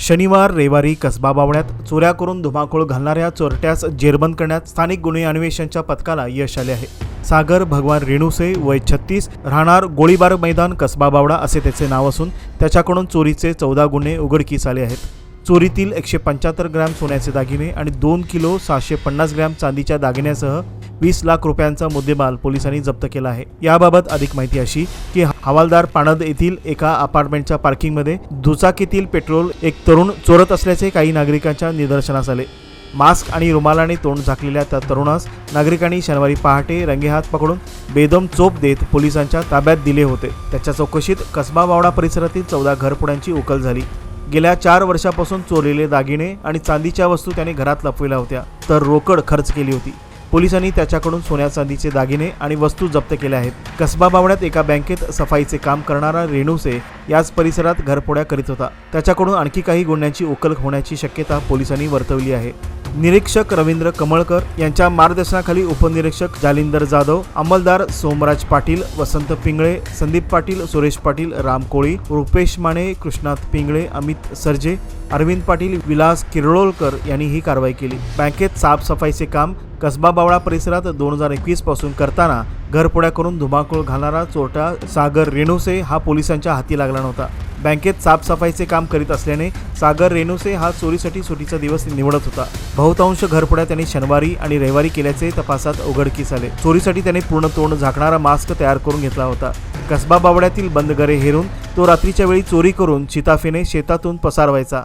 शनिवार रविवारी कसबा बावड्यात चोऱ्या करून धुमाकूळ घालणाऱ्या चोरट्यास जेरबंद करण्यात स्थानिक गुन्हे अन्वेषणच्या पथकाला यश आले आहे। सागर भगवान रेणुसे वय 36 राहणार गोळीबार मैदान कसबा बावडा असे त्याचे नाव असून त्याच्याकडून चोरीचे 14 गुन्हे उघडकीस आले आहेत। चोरीतील 175 ग्रॅम सोन्याचे दागिने आणि 2 किलो 650 ग्रॅम चांदीच्या दागिन्यासह 20 लाख रुपयांचा मुद्देमाल पोलिसांनी जप्त केला आहे। याबाबत अधिक माहिती अशी की हवालदार पाणद येथील एका अपार्टमेंटच्या पार्किंगमध्ये दुचाकीतील पेट्रोल एक तरुण चोरत असल्याचे काही नागरिकांच्या निदर्शनास आले। मास्क आणि रुमालाने तोंड झाकलेल्या त्या तरुणास नागरिकांनी शनिवारी पहाटे रंगेहात पकडून बेदम चोप देत पोलिसांच्या ताब्यात दिले होते। त्याच्या चौकशीत कसबा बावडा परिसरातील 14 घरफोड्यांची उकल झाली। गेल्या 4 वर्षापासून चोरलेले दागिने आणि चांदीच्या वस्तू त्याने घरात लपविल्या होत्या, तर रोकड खर्च केली होती। पोलिसांनी त्याच्याकडून सोन्या चांदीचे दागिने आणि वस्तू जप्त केल्या आहेत। कसबा बावड्यात एका बँकेत सफाईचे काम करणारा रेणुसे याच परिसरात घरफोड्या करीत होता। त्याच्याकडून आणखी काही गुन्ह्यांची उकल होण्याची शक्यता पोलिसांनी वर्तवली आहे। निरीक्षक रवींद्र कमळकर यांच्या मार्गदर्शनाखाली उपनिरीक्षक जालिंदर जाधव, अंमलदार सोमराज पाटील, वसंत पिंगळे, संदीप पाटील, सुरेश पाटील, राम कोळी, रुपेश माने, कृष्णात पिंगळे, अमित सरजे, अरविंद पाटील, विलास किरळोलकर यांनी ही कारवाई केली। बँकेत साफसफाईचे काम कसबा बावडा परिसरात 2021 पासून करताना घरफोड्या करून धुमाकूळ घालणारा चोरटा सागर रेणुसे हा पोलिसांच्या हाती लागला नव्हता। बँकेत साफसफाईचे काम करीत असल्याने सागर रेणुसे हा चोरीसाठी सुट्टीचा दिवस निवडत होता। बहुतांश घरफोड्या त्यांनी शनिवारी आणि रविवारी केल्याचे तपासात उघडकीस आले। चोरीसाठी त्याने पूर्ण तोंड झाकणारा मास्क तयार करून घेतला होता। कसबा बावड्यातील बंद घरे हेरून तो रात्रीच्या वेळी चोरी करून शिताफीने शेतातून पसार व्हायचा।